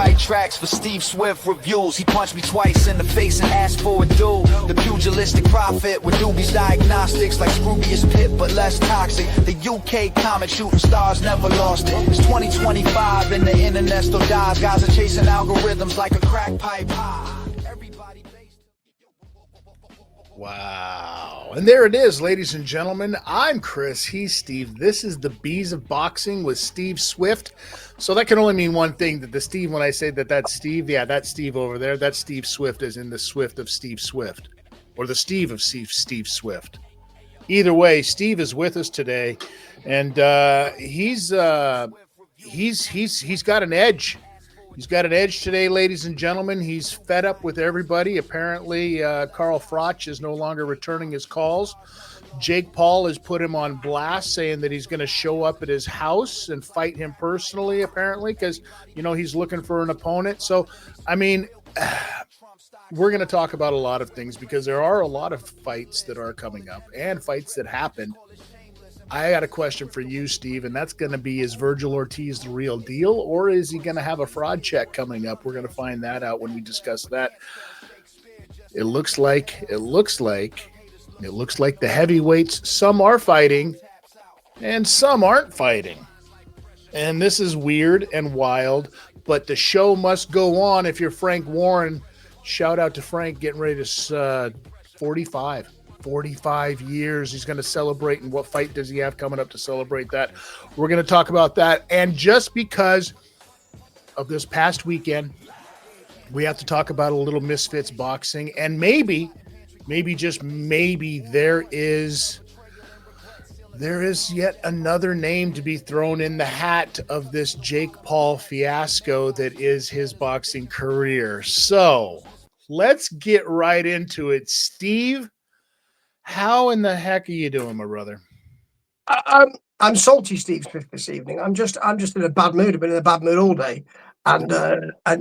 write tracks for Steve Swift reviews. He punched me twice in the face and asked for a duel. The pugilistic prophet with newbies diagnostics, like Scroobius Pip but less toxic. The UK comic shooting stars never lost it. It's 2025 and the internet still dies. Guys are chasing algorithms like a crack pipe high. Wow. And there it is, ladies and gentlemen. I'm Chris. He's Steve. This is the Bees of Boxing with Steve Swift. So that can only mean one thing, that the Steve, when I say that that's Steve, yeah, that's Steve over there. That's Steve Swift, as in the Swift of Steve Swift, or the Steve of Steve Swift. Either way, Steve is with us today, and he's got an edge. He's got an edge today, ladies and gentlemen. He's fed up with everybody. Apparently, Carl Froch is no longer returning his calls. Jake Paul has put him on blast, saying that he's going to show up at his house and fight him personally, apparently, because, you know, he's looking for an opponent. So, I mean, we're going to talk about a lot of things because there are a lot of fights that are coming up and fights that happened. I got a question for you, Steve, and that's going to be, is Vergil Ortiz the real deal, or is he going to have a fraud check coming up? We're going to find that out when we discuss that. It looks like the heavyweights, some are fighting and some aren't fighting. And this is weird and wild, but the show must go on. If you're Frank Warren, shout out to Frank, getting ready to 45 years he's going to celebrate, and what fight does he have coming up to celebrate that? We're going to talk about that. And just because of this past weekend, we have to talk about a little Misfits boxing, and maybe just maybe there is yet another name to be thrown in the hat of this Jake Paul fiasco that is his boxing career. So let's get right into it. Steve, how in the heck are you doing, my brother? I'm salty, Steve Smith, this evening. I'm just in a bad mood. I've been in a bad mood all day, and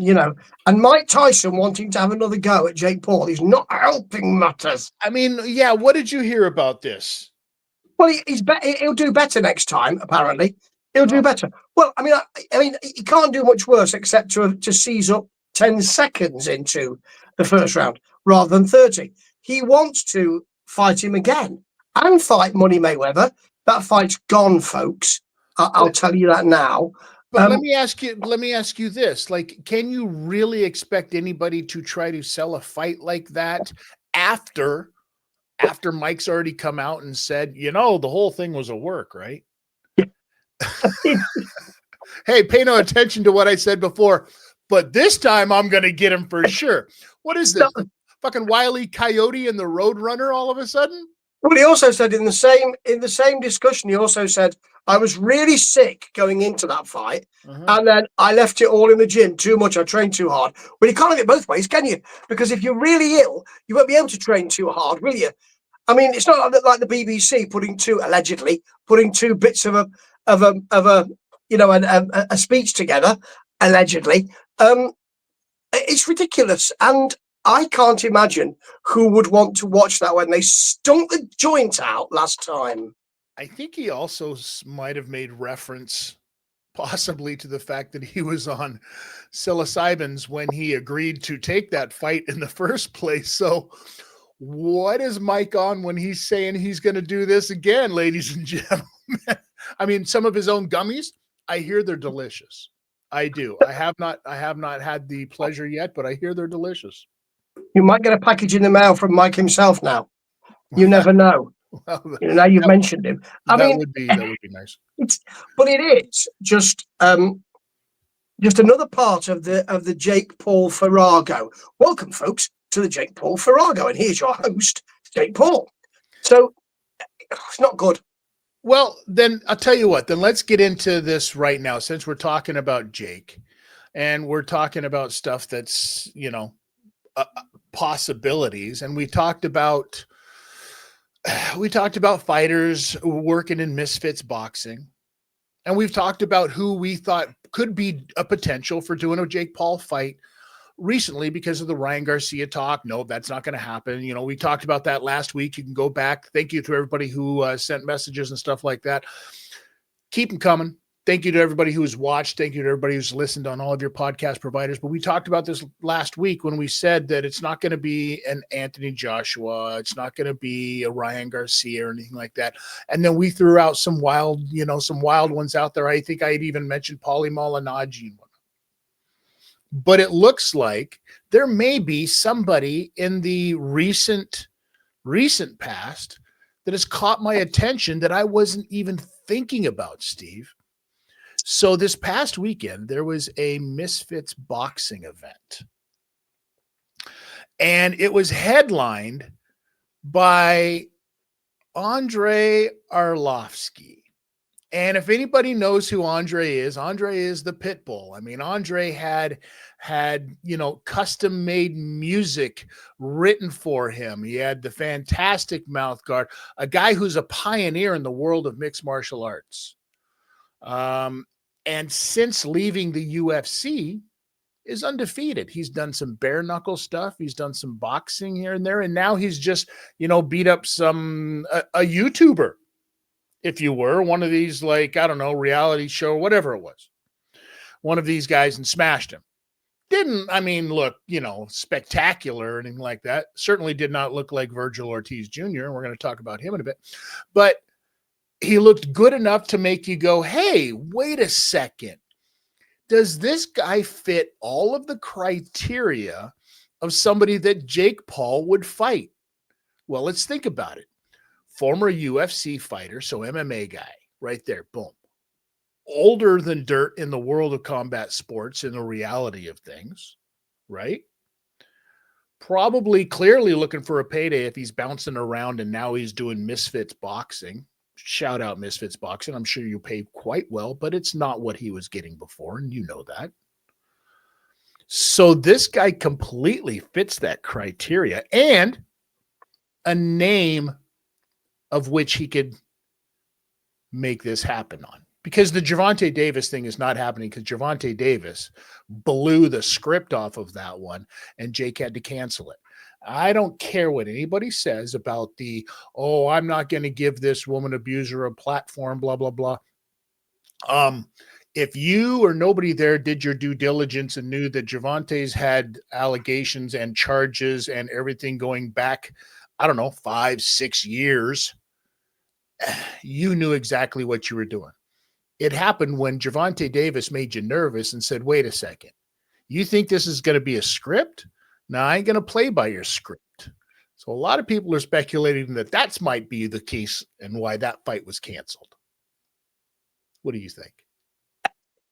you know, and Mike Tyson wanting to have another go at Jake Paul is not helping matters. I mean, yeah. What did you hear about this? Well, he'll do better next time. Apparently, he'll do better. Well, I mean, he can't do much worse except to seize up 10 seconds into the first round rather than 30. He wants to fight him again and fight Money Mayweather. That fight's gone, folks. I'll tell you that now. But let me ask you this: like, can you really expect anybody to try to sell a fight like that after Mike's already come out and said, you know, the whole thing was a work, right? Hey, pay no attention to what I said before, but this time I'm going to get him for sure. What is this? Fucking Wile E. Coyote and the Roadrunner all of a sudden? Well, he also said in the same discussion, he also said, I was really sick going into that fight, and then I left it all in the gym too much. I trained too hard. Well, you can't have it both ways, can you? Because if you're really ill, you won't be able to train too hard, will you? I mean, it's not like the BBC allegedly putting two bits of a speech together, allegedly. It's ridiculous, and I can't imagine who would want to watch that when they stunk the joint out last time. I think he also might have made reference possibly to the fact that he was on psilocybins when he agreed to take that fight in the first place. So what is Mike on when he's saying he's going to do this again, ladies and gentlemen? I mean, some of his own gummies, I hear they're delicious. I do. I have not had the pleasure yet, but I hear they're delicious. You might get a package in the mail from Mike himself now. You never know. Well, now you've mentioned him. That would be nice. But it is just another part of the Jake Paul Farrago. Welcome, folks, to the Jake Paul Farrago, and here's your host, Jake Paul. So it's not good. Well, then I'll tell you what. Then let's get into this right now, since we're talking about Jake, and we're talking about stuff that's, you know, possibilities, and we talked about fighters working in Misfits boxing, and we've talked about who we thought could be a potential for doing a Jake Paul fight recently because of the Ryan Garcia talk. No, that's not going to happen. You know, we talked about that last week. You can go back. Thank you to everybody who sent messages and stuff like that. Keep them coming. Thank you to everybody who's watched. Thank you to everybody who's listened on all of your podcast providers. But we talked about this last week when we said that it's not going to be an Anthony Joshua. It's not going to be a Ryan Garcia or anything like that. And then we threw out some wild ones out there. I think I had even mentioned Paulie Malignaggi. But it looks like there may be somebody in the recent past that has caught my attention that I wasn't even thinking about, Steve. So this past weekend, there was a Misfits boxing event, and it was headlined by Andre Arlovsky. And if anybody knows who Andre is the pit bull. I mean, Andre had custom made music written for him. He had the fantastic mouth guard, a guy who's a pioneer in the world of mixed martial arts. And since leaving the UFC, is undefeated. He's done some bare knuckle stuff. He's done some boxing here and there. And now he's just, beat up a YouTuber, if you were, one of these, reality show, whatever it was. One of these guys, and smashed him. Didn't look, spectacular or anything like that. Certainly did not look like Vergil Ortiz Jr., and we're going to talk about him in a bit. But he looked good enough to make you go, hey, wait a second. Does this guy fit all of the criteria of somebody that Jake Paul would fight? Well, let's think about it. Former UFC fighter, so MMA guy, right there, boom. Older than dirt in the world of combat sports, in the reality of things, right? Probably clearly looking for a payday if he's bouncing around and now he's doing Misfits boxing. Shout out Misfits boxing. I'm sure you pay quite well, but it's not what he was getting before, and you know that. So this guy completely fits that criteria, and a name of which he could make this happen on. Because the Gervonta Davis thing is not happening, because Gervonta Davis blew the script off of that one, and Jake had to cancel it. I don't care what anybody says about I'm not going to give this woman abuser a platform, blah, blah, blah. If you or nobody there did your due diligence and knew that Gervonta's had allegations and charges and everything going back, 5-6 years, you knew exactly what you were doing. It happened when Gervonta Davis made you nervous and said, wait a second, you think this is going to be a script? No, I ain't going to play by your script. So a lot of people are speculating that might be the case and why that fight was canceled. What do you think?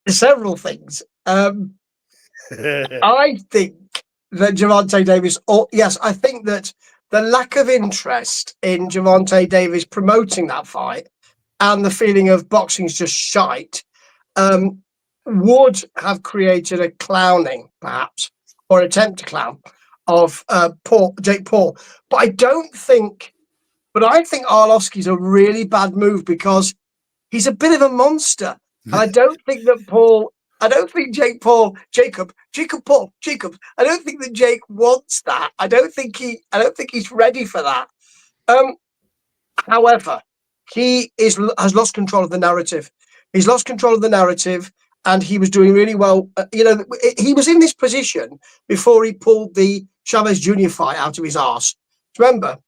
Several things. I think that Gervonta Davis, I think that the lack of interest in Gervonta Davis promoting that fight and the feeling of boxing's just shite would have created a clowning, perhaps, or attempt to clown of Jake Paul. But I think Arlovsky's a really bad move because he's a bit of a monster. And I don't think that I don't think Jacob, I don't think that Jake wants that. I don't think he's ready for that. However, he has lost control of the narrative. He's lost control of the narrative, and he was doing really well. He was in this position before he pulled the Chavez Jr. fight out of his arse. Remember,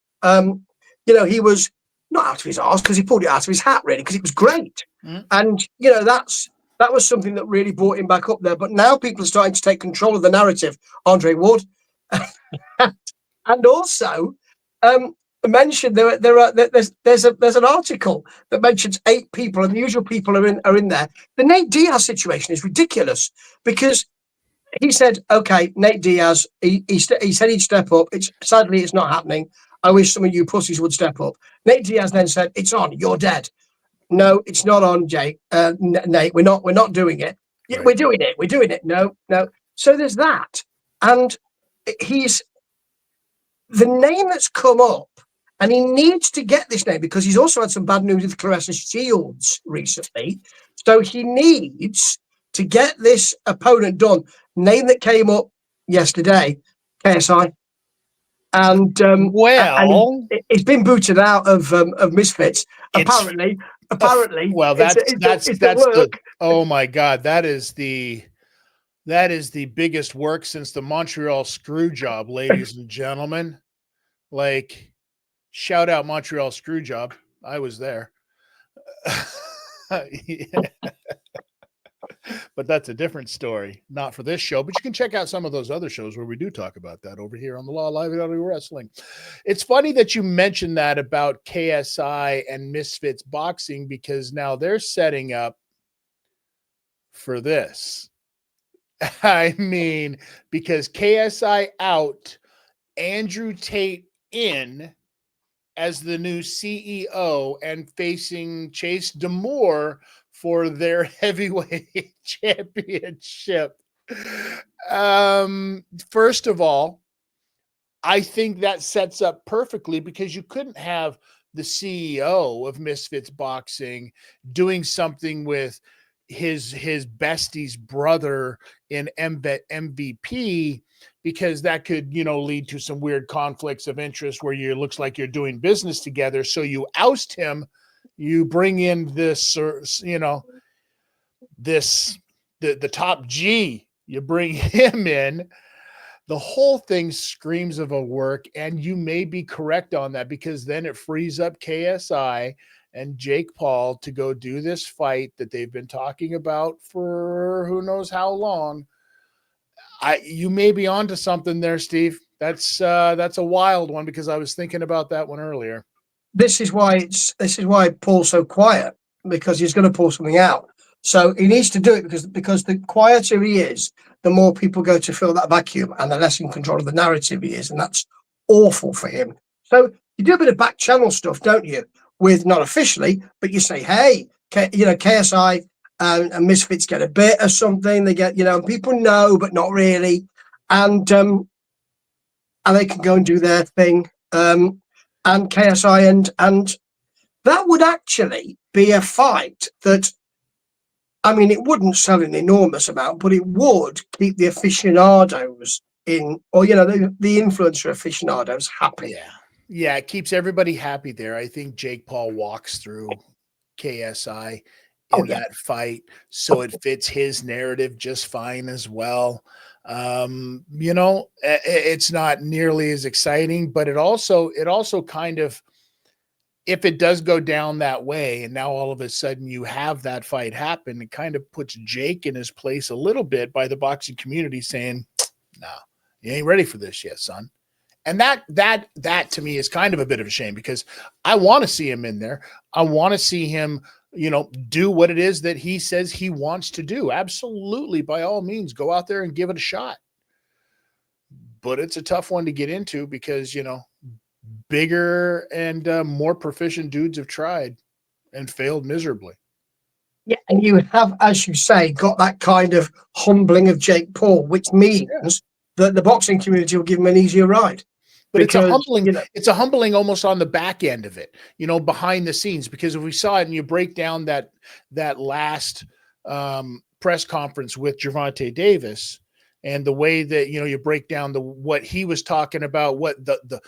he was not out of his arse because he pulled it out of his hat, really, because it was great. And, that was something that really brought him back up there. But now people are starting to take control of the narrative, Andre Ward. And also, mentioned there's an article that mentions 8 people, and the usual people are in there. The Nate Diaz situation is ridiculous because he said, "Okay, Nate Diaz, he said he'd step up. Sadly, it's not happening. I wish some of you pussies would step up." Nate Diaz then said, "It's on. You're dead." No, it's not on, Jake. Nate, we're not doing it. Right. We're doing it. No. So there's that, and he's the name that's come up. And he needs to get this name because he's also had some bad news with Claressa Shields recently. So he needs to get this opponent done. Name that came up yesterday, KSI. And it's been booted out of Misfits. Apparently, well, that's Oh my God, that is the biggest work since the Montreal screw job, ladies and gentlemen. Like, shout out Montreal screw job. I was there. Yeah. But that's a different story, not for this show. But you can check out some of those other shows where we do talk about that over here on the Law Live Wrestling. It's funny that you mentioned that about KSI and Misfits Boxing, because now they're setting up for this. I mean, because KSI out, Andrew Tate in as the new CEO and facing Chase Demore for their heavyweight championship. First of all, I think that sets up perfectly, because you couldn't have the CEO of Misfits Boxing doing something with his bestie's brother in MVP, because that could, lead to some weird conflicts of interest where it looks like you're doing business together. So you oust him, you bring in this, the top G, you bring him in. The whole thing screams of a work, and you may be correct on that, because then it frees up KSI and Jake Paul to go do this fight that they've been talking about for who knows how long. You may be onto something there, Steve. That's a wild one, because I was thinking about that one earlier. This is why Paul's so quiet, because he's going to pull something out. So he needs to do it because the quieter he is, the more people go to fill that vacuum, and the less in control of the narrative he is, and that's awful for him. So you do a bit of back channel stuff, don't you? With not officially, but you say, hey, KSI and Misfits get a bit or something. They get, people know, but not really, and they can go and do their thing. And KSI and that would actually be a fight that, I mean, it wouldn't sell an enormous amount, but it would keep the aficionados the influencer aficionados happy. Yeah, it keeps everybody happy there. I think Jake Paul walks through KSI in that fight, so it fits his narrative just fine as well. It's not nearly as exciting, but it also kind of, if it does go down that way, and now all of a sudden you have that fight happen, it kind of puts Jake in his place a little bit by the boxing community saying, no, you ain't ready for this yet, son. And that to me is kind of a bit of a shame, because I want to see him in there. I want to see him, do what it is that he says he wants to do. Absolutely. By all means, go out there and give it a shot. But it's a tough one to get into, because, bigger and more proficient dudes have tried and failed miserably. Yeah, and you have, as you say, got that kind of humbling of Jake Paul, which means that the boxing community will give him an easier ride. But it's a humbling almost on the back end of it, behind the scenes, because if we saw it and you break down that last press conference with Gervonta Davis, and the way that, you break down what he was talking about, what the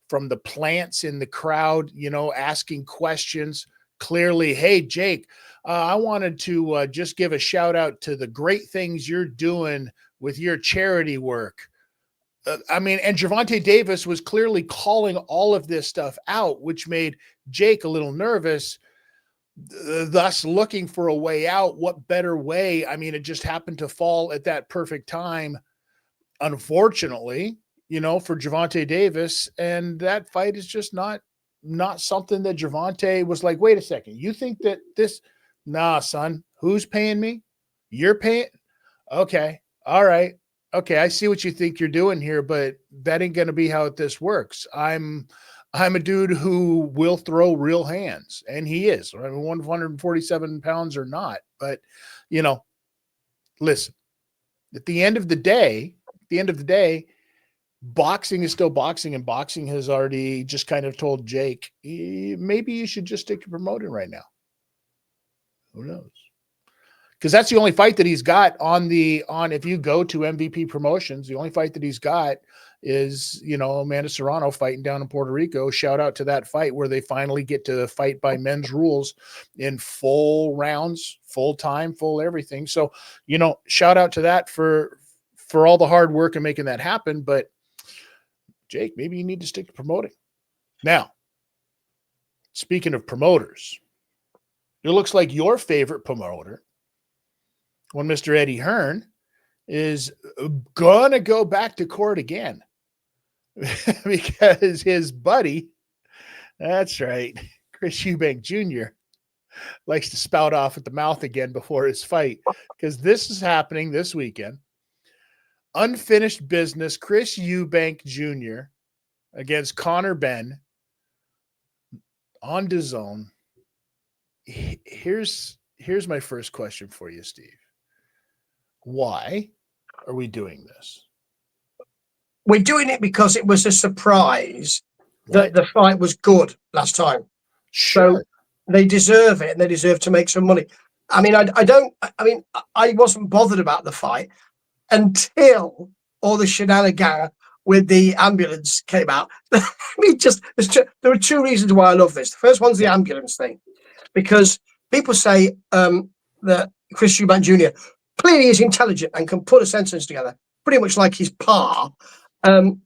from the plants in the crowd, asking questions clearly. Hey, Jake, I wanted to just give a shout out to the great things you're doing with your charity work. And Gervonta Davis was clearly calling all of this stuff out, which made Jake a little nervous, thus looking for a way out. What better way? It just happened to fall at that perfect time, unfortunately, for Gervonta Davis. And that fight is just not something that Gervonta was like, wait a second, you think that this? Nah, son, who's paying me? You're paying? Okay. All right. Okay, I see what you think you're doing here, but that ain't going to be how this works. I'm a dude who will throw real hands, and he is. 147 pounds or not, but listen. At the end of the day, boxing is still boxing, and boxing has already just kind of told Jake, maybe you should just stick to promoting right now. Who knows? because that's the only fight that he's got on if you go to MVP Promotions, the only fight that he's got is, Amanda Serrano fighting down in Puerto Rico. Shout out to that fight where they finally get to fight by men's rules in full rounds, full time, full everything. So, shout out to that for all the hard work and making that happen. But Jake, maybe you need to stick to promoting. Now, speaking of promoters, it looks like your favorite promoter, one Mr. Eddie Hearn, is going to go back to court again because his buddy, that's right, Chris Eubank Jr., likes to spout off at the mouth again before his fight, because this is happening this weekend. Unfinished business, Chris Eubank Jr. against Conor Benn on DAZN. Here's my first question for you, Steve. Why are we doing this? We're doing it because it was a surprise that the fight was good last time. Sure. So they deserve it, and they deserve to make some money. I mean, I wasn't bothered about the fight until all the shenanigans with the ambulance came out. I mean, there are two reasons why I love this. The first one's the ambulance thing, because people say that Chris Eubank Jr. clearly is intelligent and can put a sentence together, pretty much like his pa. And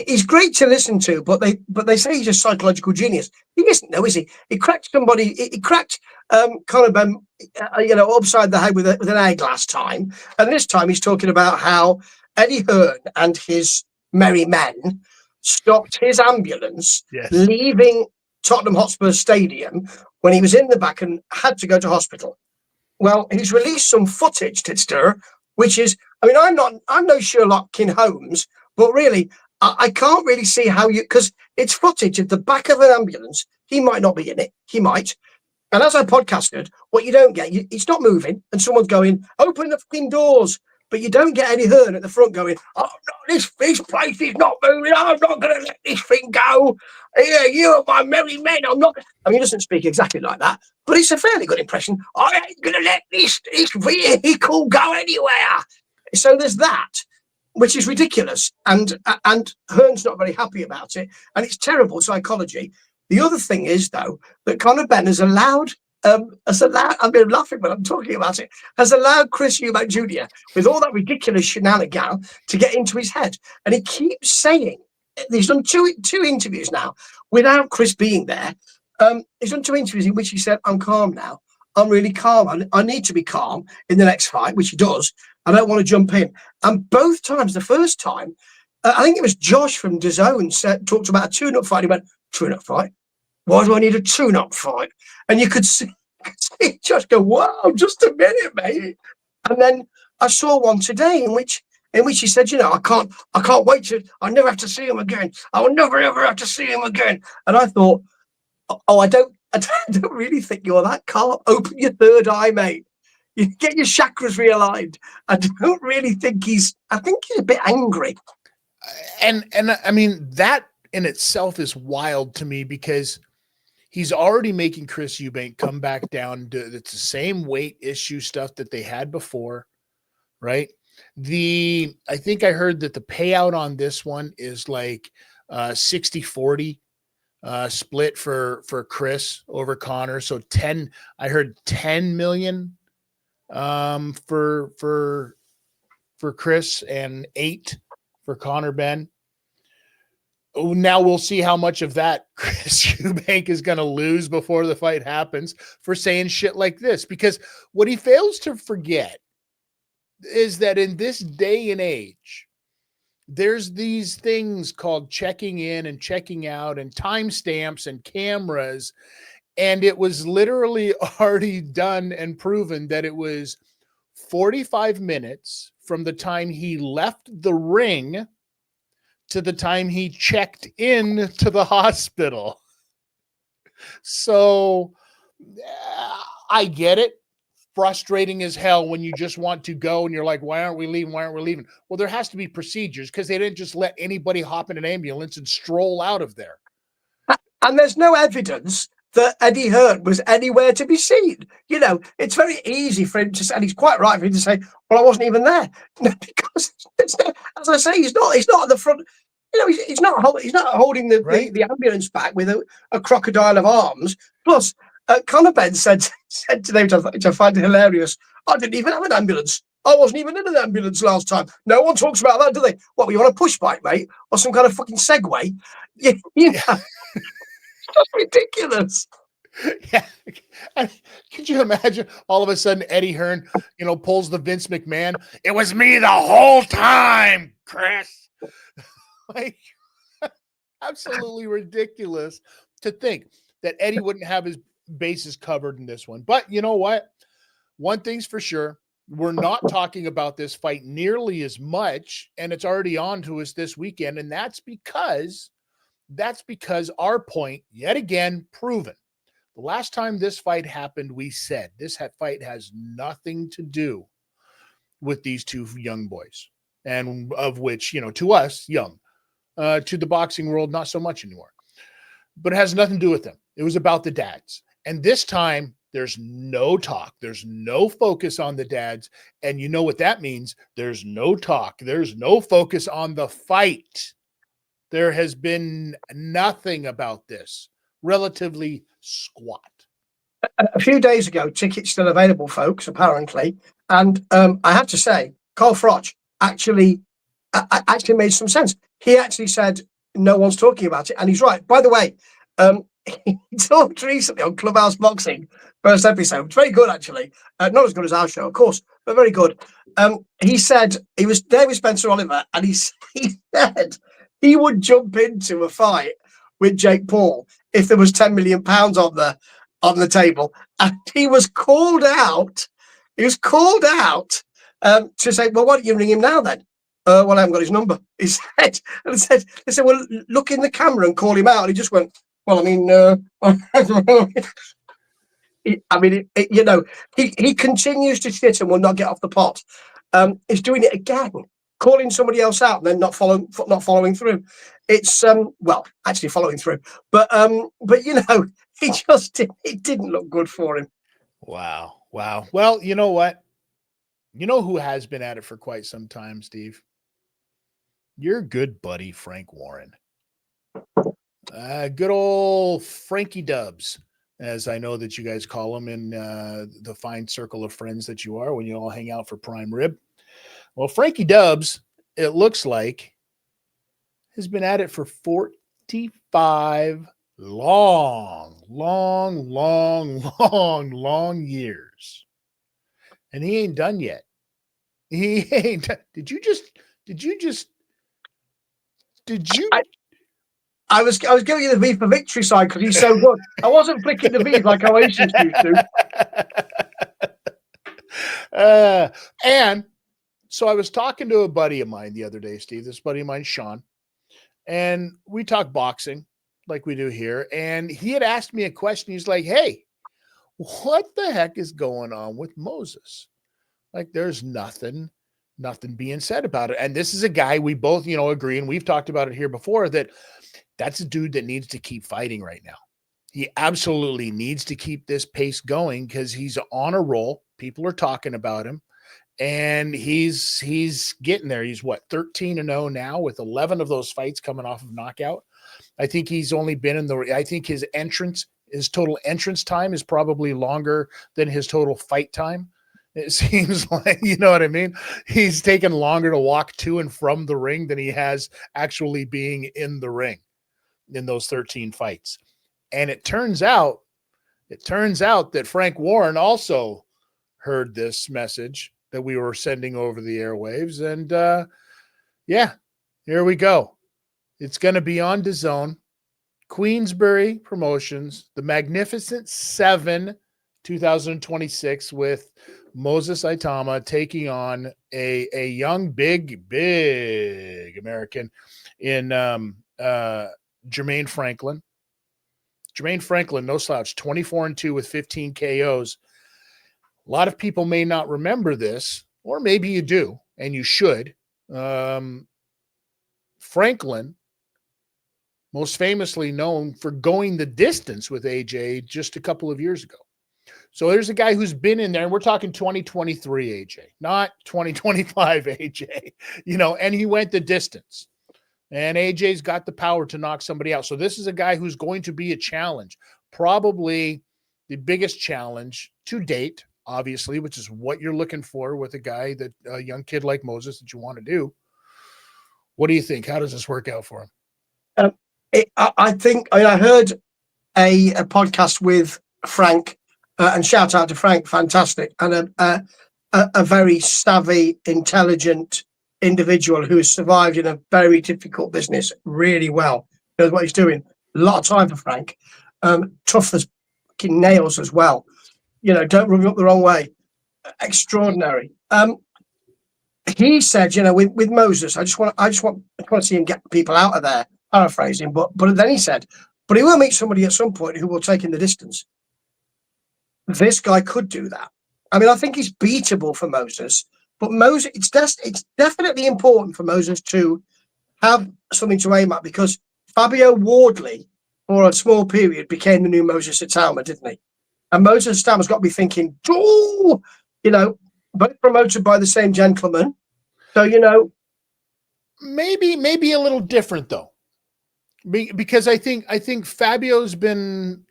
he's great to listen to, but they say he's a psychological genius. He isn't, though, is he? He cracked somebody. He cracked Conor Benn, upside the head with an egg last time, and this time he's talking about how Eddie Hearn and his merry men stopped his ambulance leaving Tottenham Hotspur Stadium when he was in the back and had to go to hospital. Well, he's released some footage, Tidster, which is, I'm no Sherlock Holmes, but really, I can't really see how because it's footage at the back of an ambulance. He might not be in it. He might. And as I podcasted, what you don't get, it's not moving, and someone's going, open the fucking doors. But you don't get Eddie Hearn at the front going, oh, no, this place is not moving. I'm not going to let this thing go. Here, you are my merry men. I'm not. He doesn't speak exactly like that, but it's a fairly good impression. I ain't going to let this vehicle go anywhere. So there's that, which is ridiculous. And Hearn's not very happy about it. And it's terrible psychology. The other thing is, though, that Conor Benn has allowed, I'm laughing when I'm talking about it, has allowed Chris Eubank Jr., with all that ridiculous shenanigans, to get into his head. And he keeps saying, he's done two interviews now without Chris being there. He's done two interviews in which he said, I'm calm now. I'm really calm. I need to be calm in the next fight, which he does. I don't want to jump in. And both times, the first time, I think it was Josh from DAZN talked about a tune-up fight. He went, tune-up fight? Why do I need a tune-up fight? And you could see Josh go, wow, just a minute, mate. And then I saw one today in which he said, I can't wait I never have to see him again. I will never, ever have to see him again. And I thought, I don't really think you're that calm. Open your third eye, mate. You get your chakras realigned. I don't really think I think he's a bit angry. And that in itself is wild to me, because he's already making Chris Eubank come back down to it's the same weight issue stuff that they had before, right? I think I heard that the payout on this one is like 60-40 split for Chris over Conor. So I heard 10 million for Chris and 8 for Conor Benn. Now we'll see how much of that Chris Eubank is going to lose before the fight happens for saying shit like this. Because what he fails to forget is that in this day and age, there's these things called checking in and checking out and timestamps and cameras. And it was literally already done and proven that it was 45 minutes from the time he left the ring to the time he checked in to the hospital. So I get it. Frustrating as hell when you just want to go and you're like, why aren't we leaving? Why aren't we leaving? Well, there has to be procedures, because they didn't just let anybody hop in an ambulance and stroll out of there. And there's no evidence that Eddie Hearn was anywhere to be seen. You know, it's very easy for him to say, and he's quite right for him to say, well, I wasn't even there. Because, as I say, he's not at the front. You know, he's not holding the ambulance back with a crocodile of arms. Plus, Conor Ben said to them, which I find hilarious, I didn't even have an ambulance. I wasn't even in an ambulance last time. No one talks about that, do they? What, were you on a push bike, mate? Or some kind of fucking Segway? You know, that's ridiculous. Yeah. Could you imagine all of a sudden Eddie Hearn, pulls the Vince McMahon? It was me the whole time, Chris. Like, absolutely ridiculous to think that Eddie wouldn't have his bases covered in this one. But you know what? One thing's for sure. We're not talking about this fight nearly as much, and it's already on to us this weekend. And that's because our point, yet again, proven. The last time this fight happened, we said this fight has nothing to do with these two young boys, and of which, to us, young, to the boxing world, not so much anymore, but it has nothing to do with them. It was about the dads. And this time, there's no talk. There's no focus on the dads. And you know what that means? There's no talk. There's no focus on the fight. There has been nothing about this. Relatively squat. A few days ago, tickets still available, folks, apparently. And I have to say, Carl Froch actually made some sense. He actually said, no one's talking about it. And he's right. By the way, he talked recently on Clubhouse Boxing, first episode. It's very good, actually. Not as good as our show, of course, but very good. He said, he was there with Spencer Oliver, and he said he would jump into a fight with Jake Paul if there was £10 million on the table. And he was called out. To say, well, why don't you ring him now then? Well, I haven't got his number. He said, they said, well, look in the camera and call him out. And he just went, well, I mean, he continues to shit and will not get off the pot. He's doing it again, calling somebody else out and then not following through. It's actually following through, but it didn't look good for him. Wow. Well, you know what? You know who has been at it for quite some time, Steve? Your good buddy Frank Warren. Good old Frankie Dubs, as I know that you guys call him in the fine circle of friends that you are when you all hang out for prime rib. Well, Frankie Dubs, it looks like, has been at it for 45 long years. And he ain't done yet. Did you? I was giving you the V for victory side because he's so good. I wasn't flicking the V like Oasis used to. And so I was talking to a buddy of mine the other day, Steve, this buddy of mine, Sean, and we talk boxing like we do here. And he had asked me a question. He's like, hey, what the heck is going on with Moses? Like, there's nothing being said about it. And this is a guy we both, agree, and we've talked about it here before, that's a dude that needs to keep fighting right now. He absolutely needs to keep this pace going because he's on a roll. People are talking about him, and he's getting there. He's 13-0 now with 11 of those fights coming off of knockout. I think he's only been I think his total entrance time is probably longer than his total fight time. It seems like, you know what I mean? He's taken longer to walk to and from the ring than he has actually being in the ring in those 13 fights. And it turns out that Frank Warren also heard this message that we were sending over the airwaves. And here we go. It's going to be on DAZN, Queensbury Promotions, the Magnificent 7 2026 with Moses Itauma taking on a young, big American in Jermaine Franklin. Jermaine Franklin, no slouch, 24-2 with 15 KOs. A lot of people may not remember this, or maybe you do, and you should. Franklin most famously known for going the distance with AJ just a couple of years ago. So there's a guy who's been in there, and we're talking 2023 AJ, not 2025 AJ, and he went the distance. And AJ's got the power to knock somebody out. So this is a guy who's going to be a challenge, probably the biggest challenge to date, obviously, which is what you're looking for with a young kid like Moses that you want to do. What do you think? How does this work out for him? I heard a podcast with Frank, and shout out to Frank, fantastic, and a very savvy, intelligent individual who has survived in a very difficult business really well. Knows what he's doing. A lot of time for Frank. Tough as fucking nails as well. Don't rub him up the wrong way. Extraordinary. He said, with Moses, I just want to see him get people out of there. Paraphrasing, but then he said, but he will meet somebody at some point who will take him the distance. This guy could do that. I mean, I think he's beatable for Moses, but Moses, it's definitely important for Moses to have something to aim at, because Fabio Wardley, for a small period, became the new Moses Itauma, didn't he? And Moses Itauma's got to be thinking, both promoted by the same gentleman. So, maybe a little different though. Because I think Fabio's been.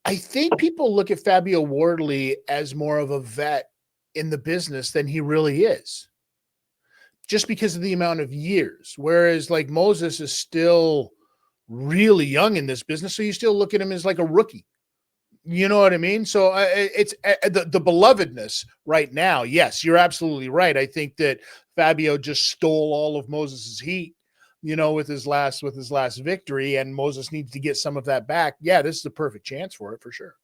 I think people look at Fabio Wardley as more of a vet in the business than he really is, just because of the amount of years. Whereas like Moses is still really young in this business, so you still look at him as like a rookie. You know what I mean? So it's the belovedness right now. Yes, you're absolutely right. I think that Fabio just stole all of Moses's heat, with his last victory, and Moses needs to get some of that back. Yeah, this is the perfect chance for it for sure.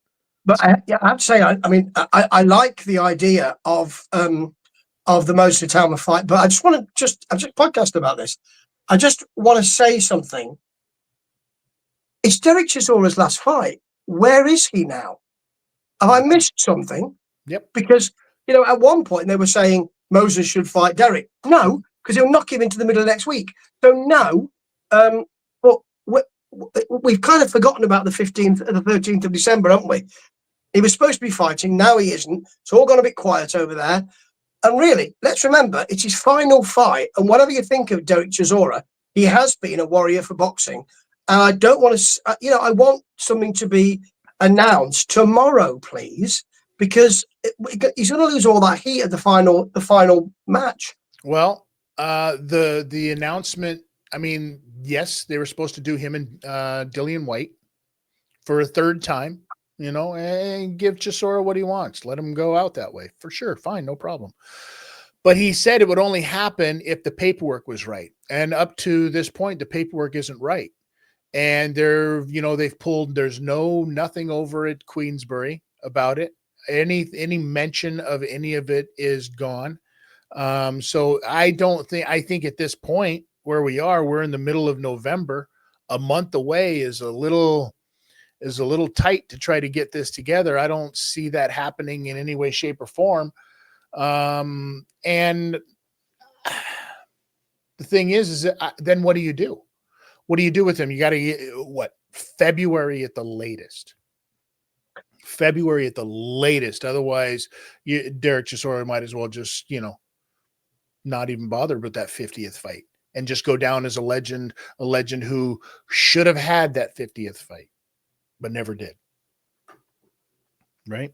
But I'd say, I like the idea of the Moses Itauma fight, but I just podcast about this. I just want to say something. It's Derek Chisora's last fight. Where is he now? Have I missed something? Yep. Because, at one point they were saying Moses should fight Derek. No, because he'll knock him into the middle of next week. So no, but we've kind of forgotten about the 15th and the 13th of December, haven't we? He was supposed to be fighting. Now he isn't. It's all gone a bit quiet over there. And really, let's remember, it's his final fight. And whatever you think of Derek Chisora, he has been a warrior for boxing. And I don't want to, I want something to be announced tomorrow, please, because he's going to lose all that heat at the final match. Well, the announcement, yes, they were supposed to do him and Dillian White for a third time, and give Chisora what he wants. Let him go out that way. For sure. Fine. No problem. But he said it would only happen if the paperwork was right. And up to this point, the paperwork isn't right. And they've pulled, there's nothing over at Queensbury about it. Any mention of any of it is gone. So I think at this point where we are, we're in the middle of November, a month away is a little tight to try to get this together. I don't see that happening in any way, shape, or form. And the thing is that, then what do you do? What do you do with him? You got to get February at the latest. Otherwise, Derek Chisora might as well just, not even bother with that 50th fight and just go down as a legend who should have had that 50th fight, but never did. Right?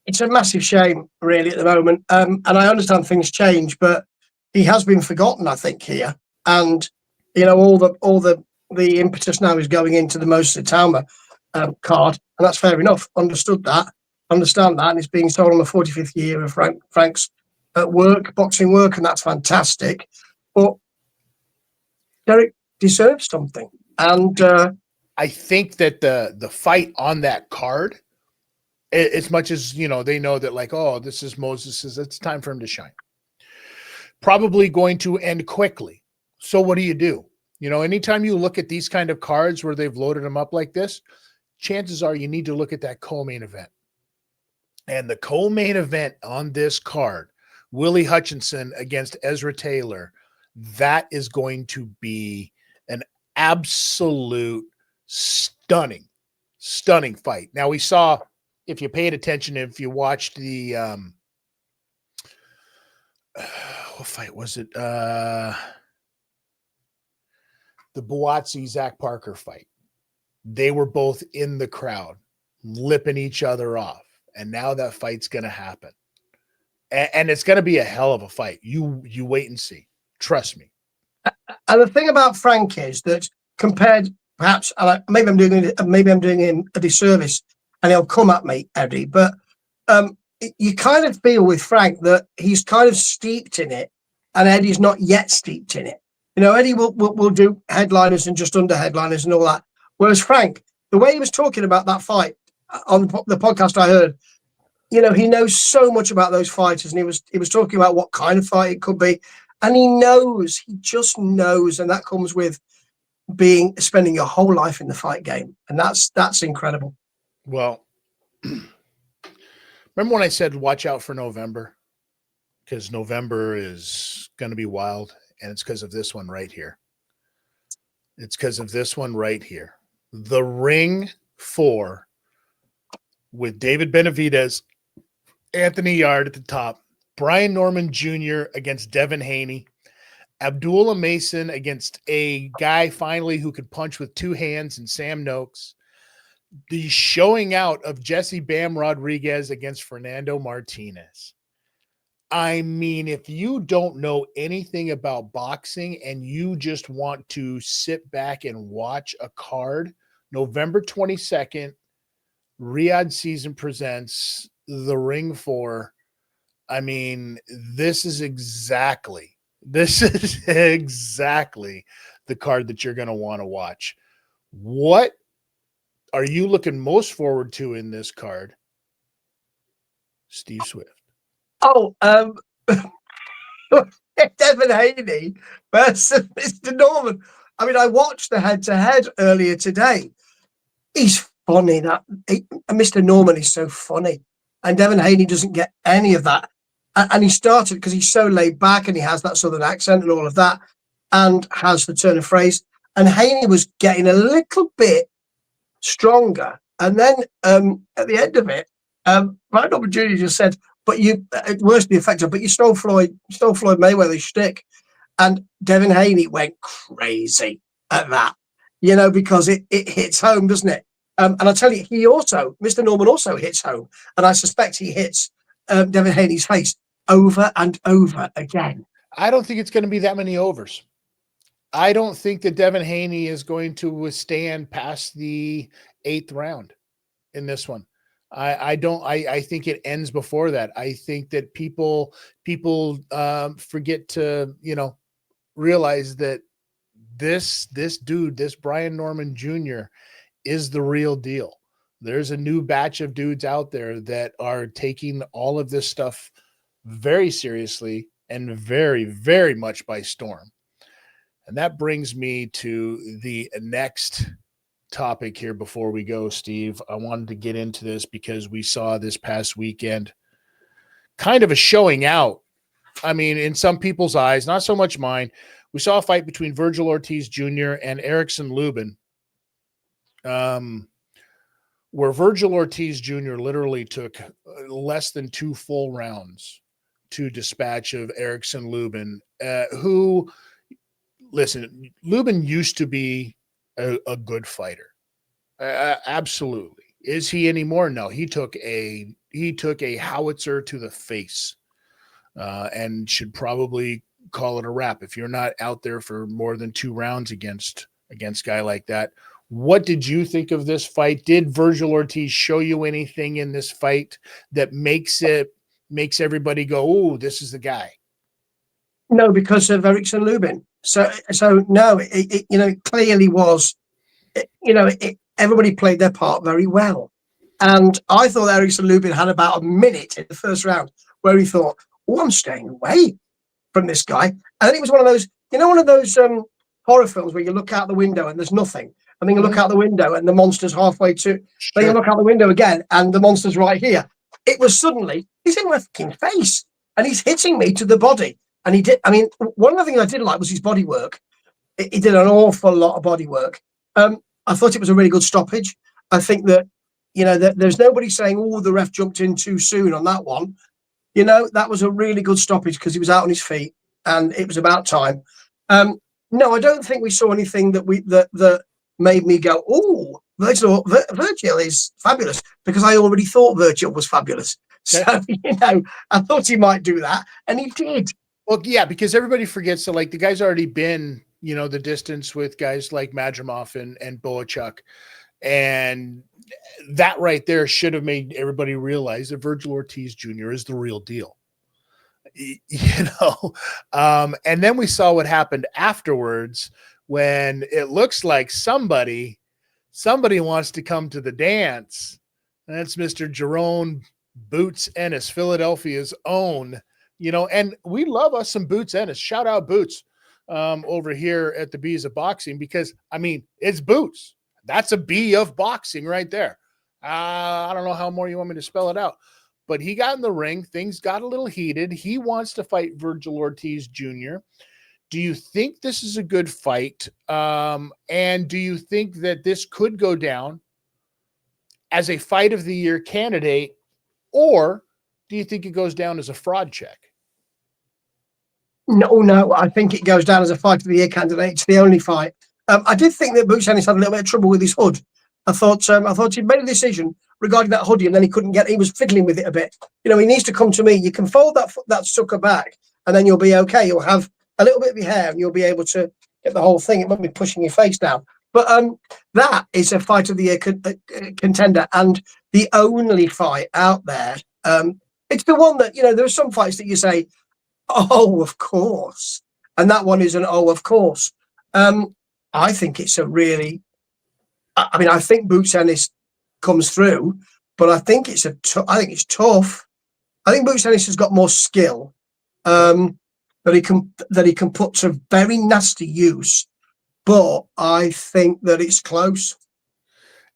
It's a massive shame, really, at the moment. And I understand things change, but he has been forgotten, I think, here. And, all the impetus now is going into the Moses Itauma card, and that's fair enough. Understand that, and it's being sold on the 45th year of Frank's boxing work, and that's fantastic. But Derek deserves something, and I think that the fight on that card, as much as they know that this is Moses's, it's time for him to shine. Probably going to end quickly. So what do you do? Anytime you look at these kind of cards where they've loaded them up like this, chances are you need to look at that co-main event. And the co-main event on this card, Willie Hutchinson against Ezra Taylor, that is going to be an absolute stunning fight. Now we saw, if you paid attention, if you watched the what fight was it? The Buatsi Zach Parker fight. They were both in the crowd, lipping each other off. And now that fight's going to happen. And it's going to be a hell of a fight. You wait and see. Trust me. And the thing about Frank is that compared, perhaps, maybe I'm doing him a disservice, and he'll come at me, Eddie. But you kind of feel with Frank that he's kind of steeped in it, and Eddie's not yet steeped in it. You know, Eddie will do headliners and just under headliners and all that. Whereas Frank, the way he was talking about that fight on the podcast I heard, you know, he knows so much about those fighters, and he was talking about what kind of fight it could be, and he just knows, and that comes with spending your whole life in the fight game, and that's incredible. Well, remember when I said watch out for November, because November is going to be wild, and it's because of this one right here. It's because of this one right here. The Ring 4 with David Benavidez, Anthony Yard at the top, Brian Norman Jr. against Devin Haney, Abdullah Mason against a guy finally who could punch with two hands, and Sam Noakes. The showing out of Jesse Bam Rodriguez against Fernando Martinez. I mean, if you don't know anything about boxing and you just want to sit back and watch a card, November 22nd, Riyadh Season presents The Ring 4. I mean, this is exactly the card that you're going to want to watch. What are you looking most forward to in this card, Steve Swift? Oh, Devin Haney versus Mr. Norman. I mean, I watched the head-to-head earlier today. He's funny. Mr. Norman is so funny, and Devin Haney doesn't get any of that. And he started because he's so laid back, and he has that southern accent and all of that, and has the turn of phrase. And Haney was getting a little bit stronger, and then at the end of it, Brian Norman Jr. just said, "But you, worst be effective, but you stole Floyd Mayweather's shtick." And Devin Haney went crazy at that, you know, because it hits home, doesn't it? And I tell you, Mr. Norman also hits home, and I suspect he hits Devin Haney's face over and over again. I don't think it's going to be that many overs. I don't think that Devin Haney is going to withstand past the 8th round in this one. I don't. I think it ends before that. I think that people forget to, you know, realize that this dude, this Brian Norman Jr. is the real deal. There's a new batch of dudes out there that are taking all of this stuff very seriously and very, very much by storm. And that brings me to the next topic here before we go, Steve. I wanted to get into this because we saw this past weekend kind of a showing out. I mean, in some people's eyes, not so much mine. We saw a fight between Vergil Ortiz Jr. and Erickson Lubin, where Vergil Ortiz Jr. literally took less than 2 full rounds to dispatch of Erickson Lubin, who, listen, Lubin used to be a good fighter. Absolutely. Is he anymore? No, he took a howitzer to the face, and should probably call it a wrap. If you're not out there for more than 2 rounds against a guy like that. What did you think of this fight? Did Vergil Ortiz show you anything in this fight that makes everybody go, "Oh, this is the guy"? No, because of Erickson Lubin. So no, it you know, it clearly was, everybody played their part very well. And I thought Erickson Lubin had about a minute in the first round where he thought, "Oh, I'm staying away from this guy." And then it was one of those horror films where you look out the window and there's nothing. And then you look out the window and the monster's halfway to. Sure. Then you look out the window again and the monster's right here. It was suddenly, he's in my fucking face and he's hitting me to the body. And he did. I mean, one of the things I did like was his body work. he did an awful lot of body work. I thought it was a really good stoppage. I think that, that there's nobody saying, oh, the ref jumped in too soon on that one. That was a really good stoppage because he was out on his feet and it was about time. No, I don't think we saw anything that made me go, oh, Vergil is fabulous, because I already thought Vergil was fabulous. So, I thought he might do that, and he did. Well, yeah, because everybody forgets that, like, the guy's already been, the distance with guys like Madrimov and Boachuk. And that right there should have made everybody realize that Vergil Ortiz Jr. is the real deal. And then we saw what happened afterwards when it looks like somebody wants to come to the dance. And that's Mr. Jerome Boots Ennis, Philadelphia's own, and we love us some Boots Ennis. Shout out Boots over here at the Bees of Boxing, because it's Boots. That's a B of boxing right there. I don't know how more you want me to spell it out, but he got in the ring. Things got a little heated. He wants to fight Vergil Ortiz Jr. Do you think this is a good fight? And do you think that this could go down as a fight of the year candidate, or do you think it goes down as a fraud check? No, I think it goes down as a fight of the year candidate. It's the only fight. I did think that Boots Ennis had a little bit of trouble with his hood. I thought he'd made a decision regarding that hoodie, and then he was fiddling with it a bit. He needs to come to me. You can fold that sucker back, and then you'll be okay. You'll have a little bit of your hair, and you'll be able to get the whole thing. It won't be pushing your face down. But that is a fight of the year contender, and the only fight out there. It's the one that, there are some fights that you say, oh, of course. And that one is an oh, of course. I think it's a really, I think Boots Ennis comes through, but I think it's tough. I think Boots Ennis has got more skill that he can put to very nasty use, but I think that it's close.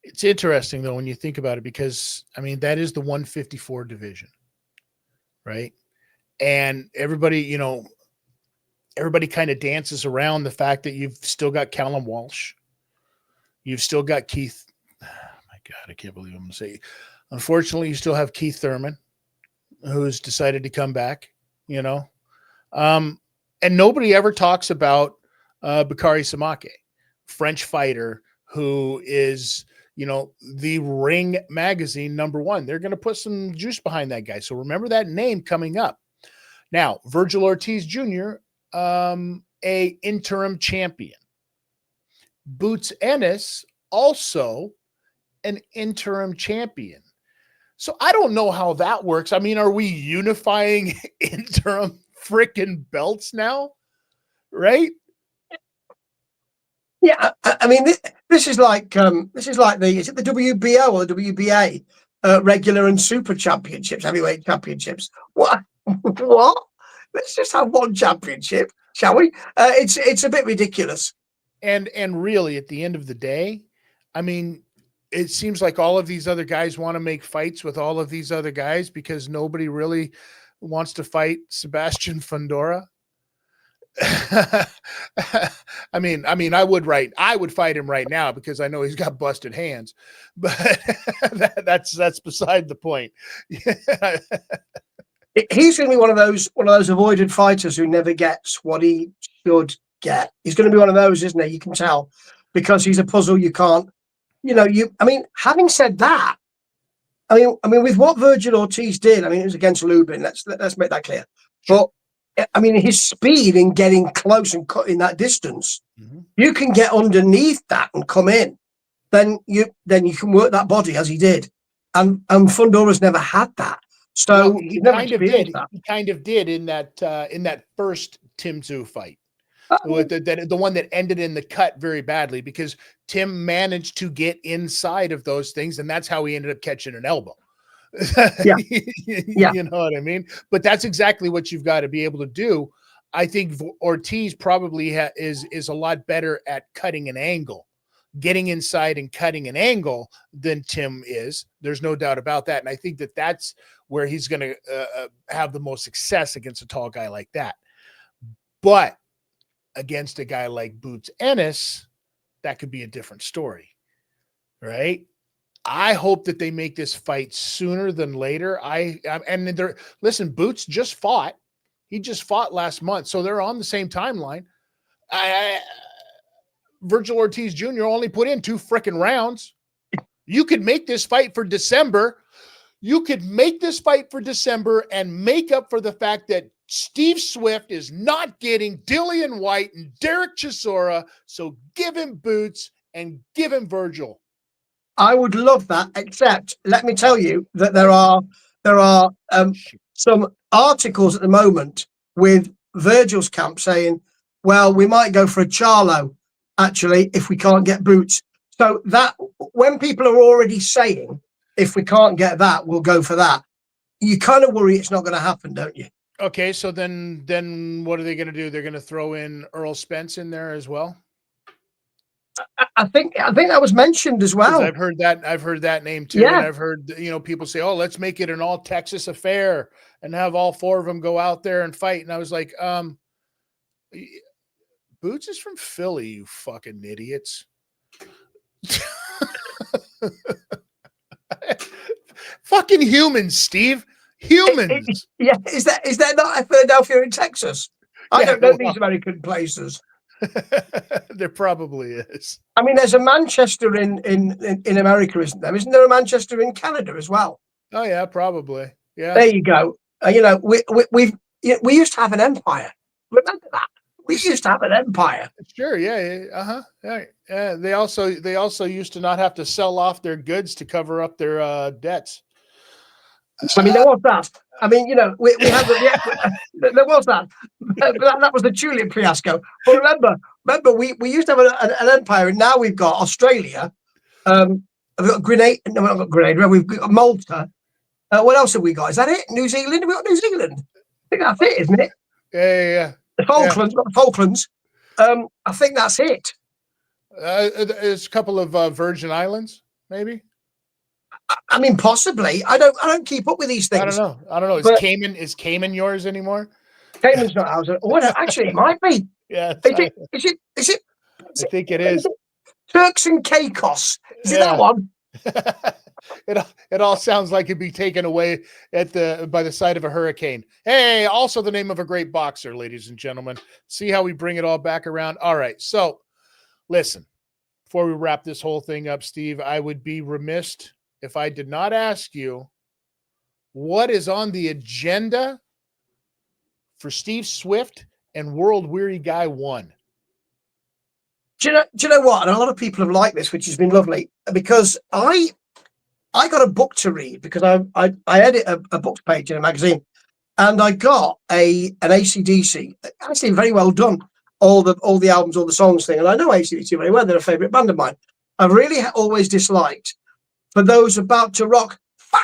It's interesting though when you think about it, because that is the 154 division, right? And everybody kind of dances around the fact that you've still got Callum Walsh. You've still got Keith. Oh my God, I can't believe I'm going to say. Unfortunately, you still have Keith Thurman, who's decided to come back, and nobody ever talks about Bakary Samake, French fighter who is, the Ring Magazine #1. They're going to put some juice behind that guy. So remember that name coming up. Now, Vergil Ortiz Jr., a interim champion. Boots Ennis, also an interim champion. So I don't know how that works. Are we unifying interim freaking belts now? Right? Yeah, this is like is it the WBO or the WBA regular and super championships, heavyweight championships? What? Let's just have one championship, shall we? It's a bit ridiculous. And really, at the end of the day, it seems like all of these other guys want to make fights with all of these other guys because nobody really wants to fight Sebastian Fundora. I would fight him right now because I know he's got busted hands, but that's beside the point. He's going to be one of those avoided fighters who never gets what he should get. He's going to be one of those, isn't he? You can tell, because he's a puzzle. You can't, having said that, with what Vergil Ortiz did, it was against Lubin. Let's make that clear. But his speed in getting close and cutting that distance, you can get underneath that and come in. Then you can work that body as he did, and Fundora's never had that. So he kind of did. He kind of did in that first Tim Tszyu fight, the one that ended in the cut very badly, because Tim managed to get inside of those things, and that's how he ended up catching an elbow. Yeah. You know what I mean? But that's exactly what you've got to be able to do. I think Ortiz probably is a lot better at cutting an angle, getting inside and cutting an angle than Tim is. There's no doubt about that. And I think that's where he's going to have the most success against a tall guy like that. But against a guy like Boots Ennis, that could be a different story, right? I hope that they make this fight sooner than later. Listen, Boots just fought. He just fought last month, so they're on the same timeline. Vergil Ortiz Jr. only put in 2 freaking rounds. You could make this fight for December. You could make this fight for December and make up for the fact that Steve Swift is not getting Dillian White and Derek Chisora. So give him Boots and give him Vergil. I would love that, except let me tell you that there are some articles at the moment with Virgil's camp saying, well, we might go for a Charlo, actually, if we can't get Boots. So that when people are already saying, if we can't get that, we'll go for that, you kind of worry it's not going to happen, don't you? Okay, so then what are they going to do? They're going to throw in Earl Spence in there as well? I think that was mentioned as well. I've heard that name too. Yeah. And I've heard, people say, oh, let's make it an all Texas affair and have all 4 of them go out there and fight. And I was like, Boots is from Philly, you fucking idiots. Fucking humans, Steve. Humans. Yeah. Is that not a Philadelphia in Texas? I don't know these American places. There probably is. I mean, there's a Manchester in America, isn't there? Isn't there a Manchester in Canada as well? Oh yeah, probably. Yeah. There you go. We used to have an empire. Remember that? We used to have an empire. Sure. Yeah. Yeah. They also used to not have to sell off their goods to cover up their debts. I mean, there was that. I mean, we had there was that. That was the tulip fiasco. But remember, we used to have an empire, and now we've got Australia. We've got Grenada. No, we've not got Grenada. We've got Malta. What else have we got? Is that it? New Zealand? We've got New Zealand. I think that's it, isn't it? Yeah. The Falklands. Got the Falklands. I think that's it. There's a couple of Virgin Islands, maybe. I mean, possibly. I don't keep up with these things. I don't know. Is Cayman yours anymore? Cayman's not ours. Oh, no, actually, it might be. Yeah. Is it? I think it is. Turks and Caicos. Is it that one? It all sounds like it'd be taken away by the side of a hurricane. Hey, also the name of a great boxer, ladies and gentlemen. See how we bring it all back around? All right. So listen, before we wrap this whole thing up, Steve, I would be remiss if I did not ask you what is on the agenda for Steve Swift and World Weary Guy 1. Do you know what? And a lot of people have liked this, which has been lovely, because I got a book to read because I edit a book page in a magazine, and I got an AC/DC, actually very well done, all the albums, all the songs thing, and I know AC/DC very well. They're a favourite band of mine. I've really always disliked, for those about to rock, fire,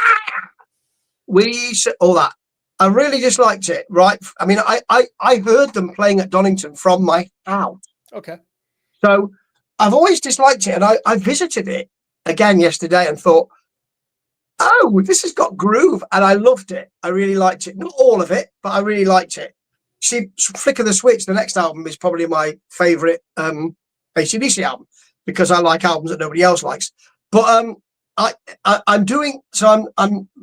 all that. I really disliked it, right? I mean, I heard them playing at Donington from my house. Okay. So I've always disliked it, and I visited it again yesterday and thought, oh, this has got groove, and I loved it. I really liked it. Not all of it, but I really liked it. See, Flick of the Switch, the next album, is probably my favourite AC/DC album, because I like albums that nobody else likes. But I'm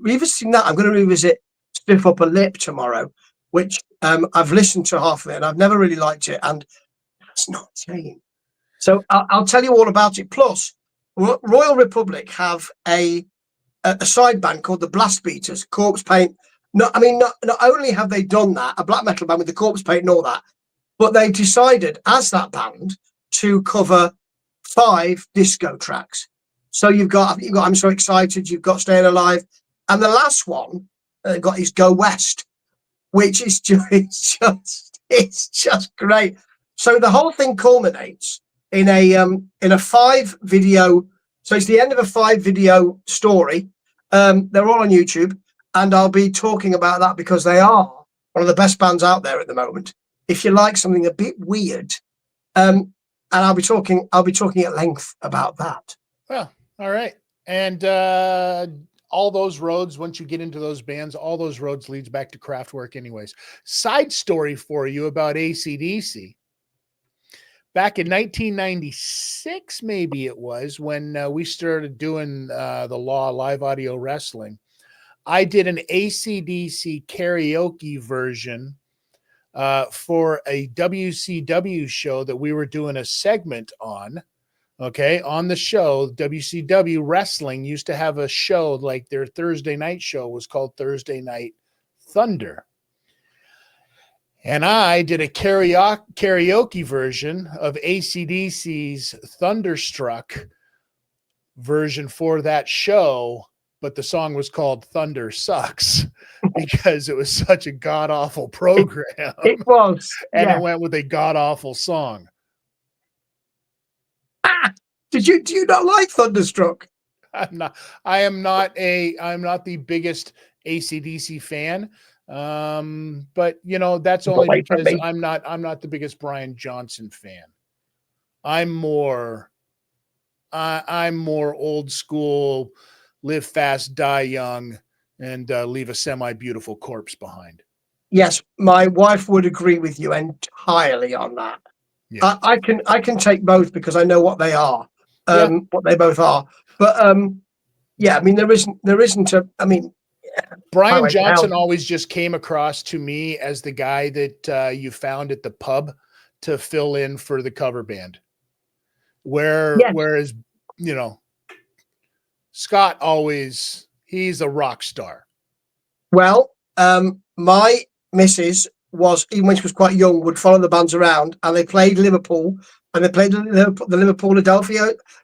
revisiting that. I'm going to revisit Stiff Upper Lip tomorrow, which I've listened to half of it, and I've never really liked it, and that's not saying. So I'll tell you all about it. Plus, Royal Republic have a side band called the Blast Beaters, Corpse Paint. Not only have they done that, a black metal band with the corpse paint and all that, but they've decided as that band to cover 5 disco tracks. So you've got I'm So Excited, you've got Staying Alive, and the last one got is Go West, which is it's just great. So the whole thing culminates in a 5 video. So it's the end of a 5 video story. They're all on YouTube, and I'll be talking about that because they are one of the best bands out there at the moment. If you like something a bit weird, and I'll be talking at length about that. Well, all right. And all those roads, once you get into those bands, all those roads leads back to Kraftwerk anyways. Side story for you about AC/DC. back in 1996, maybe it was, when we started doing the Law live audio wrestling. I did an AC/DC karaoke version for a WCW show that we were doing a segment on. Okay, on the show, WCW Wrestling used to have a show, like their Thursday night show was called Thursday Night Thunder. And I did a karaoke version of AC/DC's Thunderstruck version for that show, but the song was called Thunder Sucks because it was such a god-awful program. It was. And it went with a god-awful song. Do you not like Thunderstruck? I'm not the biggest AC/DC fan. But that's only because I'm not the biggest Brian Johnson fan. I'm more old school, live fast, die young, and leave a semi-beautiful corpse behind. Yes, my wife would agree with you entirely on that. Yeah. I can take both because I know what they are, what they both are. But I mean, there isn't a. I mean, Brian Johnson always just came across to me as the guy that you found at the pub to fill in for the cover band. Whereas, Scott he's a rock star. Well, my missus was, even when she was quite young, would follow the bands around, and they played Liverpool, and they played the Liverpool Adelphi.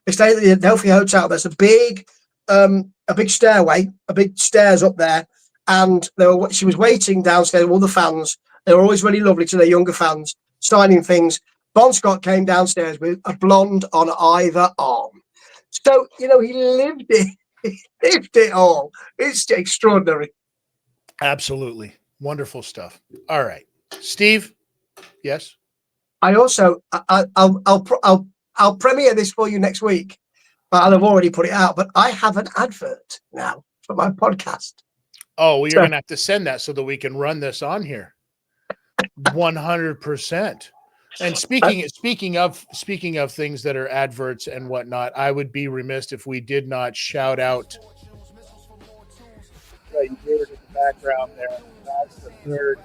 They stayed at the Adelphi Hotel. There's a big stairway, a big stairs up there, and she was waiting downstairs with all the fans. They were always really lovely to their younger fans, signing things. Bon Scott came downstairs with a blonde on either arm. So, he lived it. He lived it all. It's extraordinary. Absolutely. Wonderful stuff. All right. Steve? Yes? I also, I'll premiere this for you next week, but I'll have already put it out. But I have an advert now for my podcast. Oh, well, you're going to have to send that so that we can run this on here. 100%. And speaking of things that are adverts and whatnot, I would be remiss if we did not shout out. You hear it in the background there. That's the third.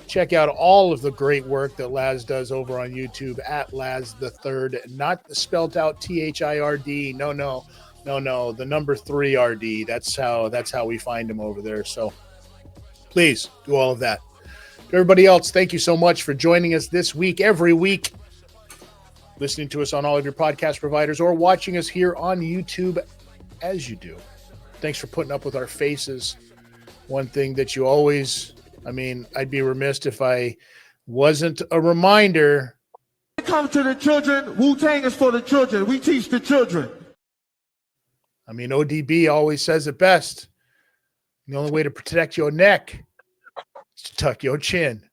Check out all of the great work that Laz does over on YouTube at Laz the Third, not spelled out THIRD. No, the number 3 RD. That's how we find him over there. So please do all of that. To everybody else, thank you so much for joining us this week, every week, listening to us on all of your podcast providers or watching us here on YouTube as you do. Thanks for putting up with our faces. One thing that you always, I'd be remiss if I wasn't a reminder. When it comes to the children, Wu-Tang is for the children. We teach the children. ODB always says it best. The only way to protect your neck is to tuck your chin.